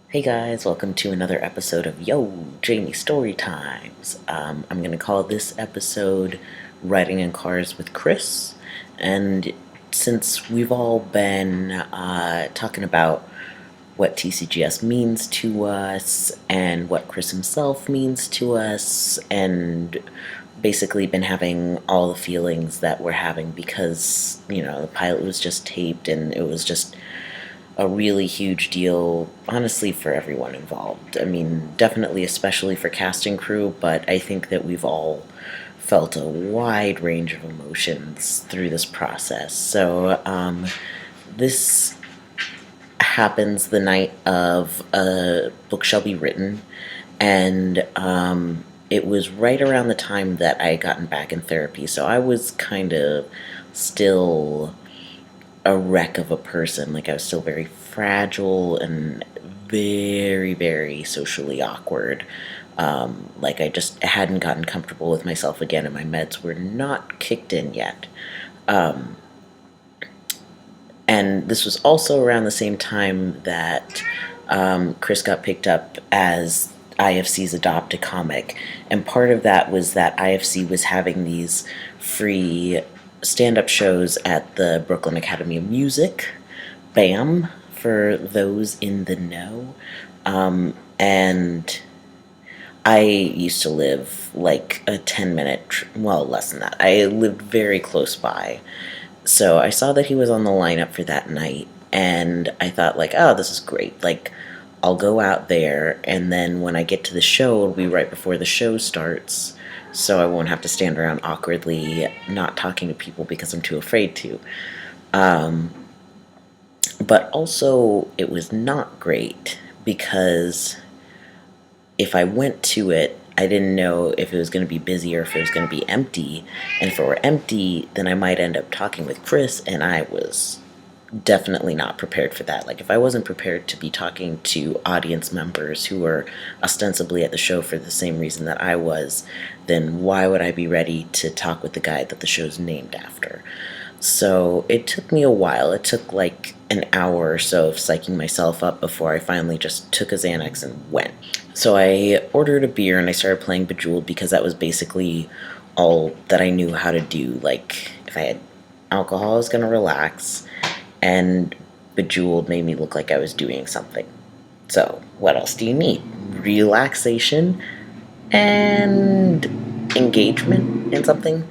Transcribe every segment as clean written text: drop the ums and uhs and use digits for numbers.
Hey guys, welcome to another episode of Yo, Jamie Story Times. I'm going to call this episode Riding in Cars with Chris. And since we've all been talking about what TCGS means to us and what Chris himself means to us, and basically been having all the feelings that we're having because, the pilot was just taped and it was just a really huge deal, honestly, for everyone involved. I mean, definitely, especially for casting crew, but I think that we've all felt a wide range of emotions through this process. So, this happens the night of a book shall be written, and it was right around the time that I had gotten back in therapy, so I was kind of still a wreck of a person. Like, I was still very fragile and very, very socially awkward. Like, I just hadn't gotten comfortable with myself again, and my meds were not kicked in yet. And this was also around the same time that Chris got picked up as IFC's Adopt a Comic. And part of that was that IFC was having these free stand up shows at the Brooklyn Academy of Music, BAM, for those in the know. And I used to live like a 10-minute, well, less than that. I lived very close by. So I saw that he was on the lineup for that night, and I thought, like, oh, this is great. Like, I'll go out there, and then when I get to the show, it'll be right before the show starts, so I won't have to stand around awkwardly not talking to people because I'm too afraid to. But also, it was not great because if I went to it, I didn't know if it was going to be busy or if it was going to be empty. And if it were empty, then I might end up talking with Chris, and I was definitely not prepared for that. Like, if I wasn't prepared to be talking to audience members who were ostensibly at the show for the same reason that I was, then why would I be ready to talk with the guy that the show's named after? So it took me a while. It took like an hour or so of psyching myself up before I finally just took a Xanax and went. So I ordered a beer and I started playing Bejeweled because that was basically all that I knew how to do. Like, if I had alcohol, I was going to relax, and Bejeweled made me look like I was doing something. So, what else do you need? Relaxation and engagement in something.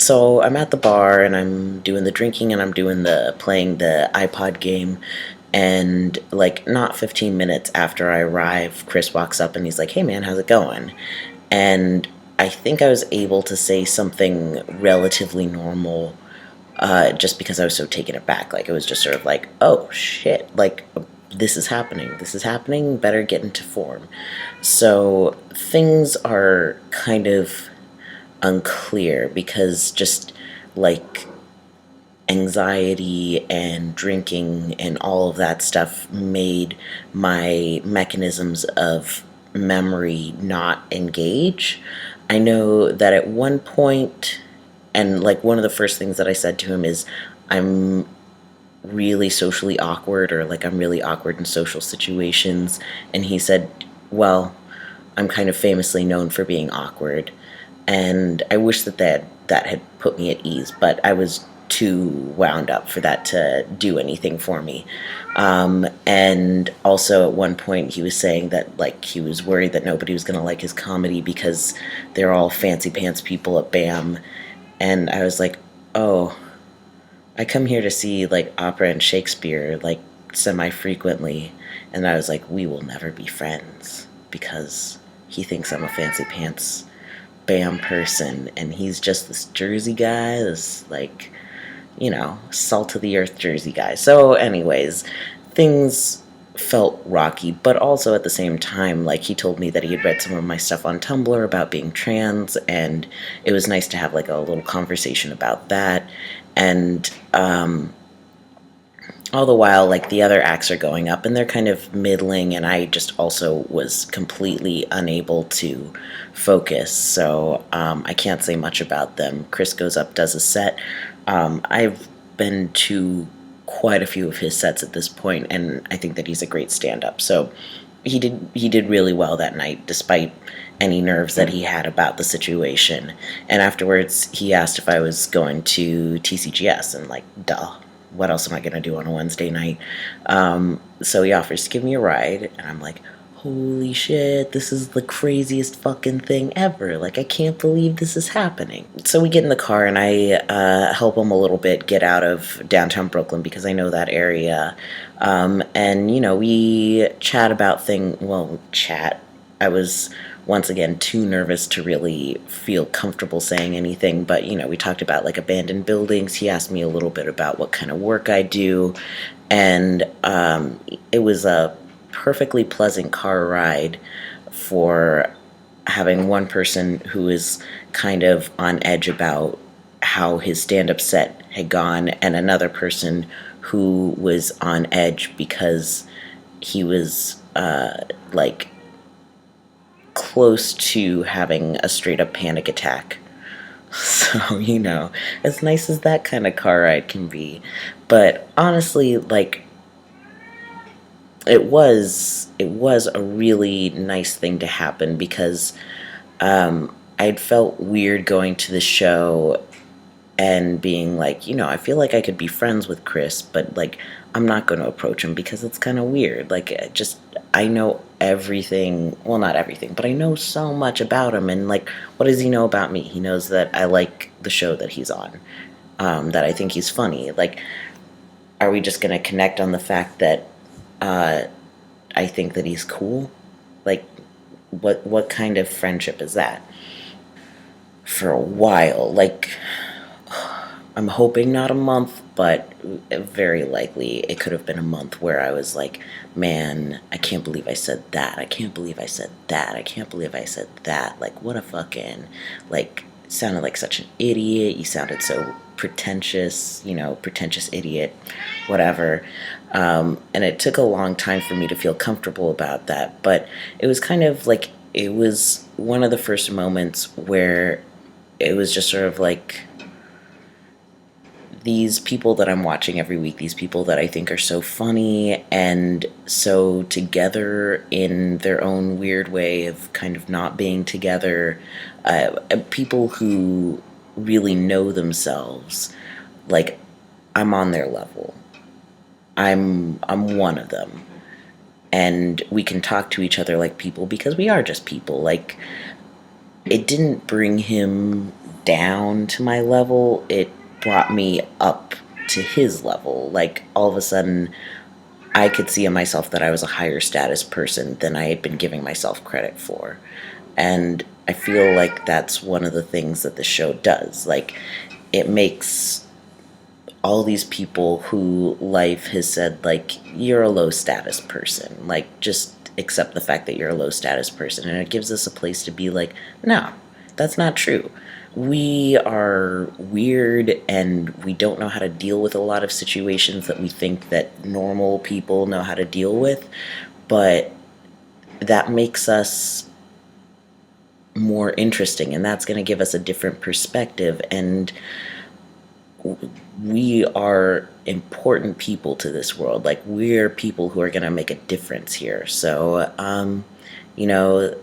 So I'm at the bar and I'm doing the drinking and I'm doing the playing the iPod game, and like not 15 minutes after I arrive, Chris walks up and he's like, "Hey man, how's it going?" And I think I was able to say something relatively normal, just because I was so taken aback. Like, it was just sort of like, "Oh shit, like this is happening. This is happening. Better get into form." So things are kind of unclear because just like anxiety and drinking and all of that stuff made my mechanisms of memory not engage. I know that at one point, and like one of the first things that I said to him is, I'm really socially awkward, or like I'm really awkward in social situations. And he said, well, I'm kind of famously known for being awkward. And I wish that had put me at ease, but I was too wound up for that to do anything for me. And also at one point he was saying that like he was worried that nobody was going to like his comedy because they're all fancy pants people at BAM. And I was like, oh, I come here to see like opera and Shakespeare like semi-frequently. And I was like, we will never be friends because he thinks I'm a fancy pants BAM person, and he's just this Jersey guy, this like, salt of the earth Jersey guy. So anyways, things felt rocky, but also at the same time, like, he told me that he had read some of my stuff on Tumblr about being trans, and it was nice to have like a little conversation about that. And all the while, like, the other acts are going up and they're kind of middling, and I just also was completely unable to focus, so I can't say much about them. Chris goes up, does a set. I've been to quite a few of his sets at this point, and I think that he's a great stand-up. So he did really well that night, despite any nerves that he had about the situation. And afterwards, he asked if I was going to TCGS, and like, duh. What else am I gonna do on a Wednesday night? So he offers to give me a ride, and I'm like, holy shit, this is the craziest fucking thing ever. Like, I can't believe this is happening. So we get in the car, and I help him a little bit get out of downtown Brooklyn because I know that area. And, we chat about chat. I was once again too nervous to really feel comfortable saying anything, but we talked about like abandoned buildings. He asked me a little bit about what kind of work I do, and it was a perfectly pleasant car ride for having one person who is kind of on edge about how his stand-up set had gone, and another person who was on edge because he was like close to having a straight up panic attack. So, as nice as that kind of car ride can be. But honestly, like, it was a really nice thing to happen because I'd felt weird going to the show and being like, I feel like I could be friends with Chris, but like I'm not going to approach him because it's kind of weird. Like, I know everything, well, not everything, but I know so much about him. And like, what does he know about me? He knows that I like the show that he's on, that I think he's funny. Like, are we just going to connect on the fact that I think that he's cool? Like, what kind of friendship is that? For a while, like, I'm hoping not a month, but very likely it could have been a month where I was like, man, I can't believe I said that. I can't believe I said that. I can't believe I said that. Like, what a fucking, like, sounded like such an idiot. You sounded so pretentious, pretentious idiot, whatever. And it took a long time for me to feel comfortable about that. But it was kind of like, it was one of the first moments where it was just sort of like, these people that I'm watching every week, these people that I think are so funny and so together in their own weird way of kind of not being together, people who really know themselves, like, I'm on their level. I'm one of them. And we can talk to each other like people because we are just people. Like, it didn't bring him down to my level. It brought me up to his level. Like, all of a sudden, I could see in myself that I was a higher status person than I had been giving myself credit for. And I feel like that's one of the things that the show does. Like, it makes all these people who life has said, like, you're a low status person. Like, just accept the fact that you're a low status person. And it gives us a place to be like, no, that's not true. We are weird and we don't know how to deal with a lot of situations that we think that normal people know how to deal with, but that makes us more interesting, and that's going to give us a different perspective, and we are important people to this world. Like, we're people who are going to make a difference here. So you know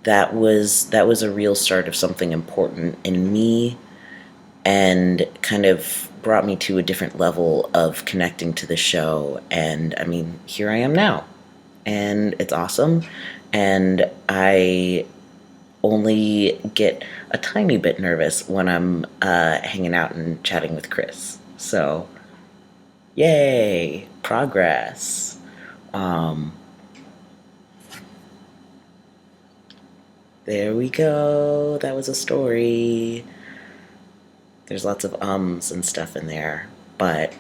that was a real start of something important in me, and kind of brought me to a different level of connecting to the show. And I mean, here I am now, and it's awesome. And I only get a tiny bit nervous when I'm hanging out and chatting with Chris. So, yay, progress. There we go. That was a story. There's lots of ums and stuff in there, but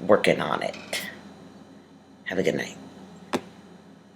working on it. Have a good night.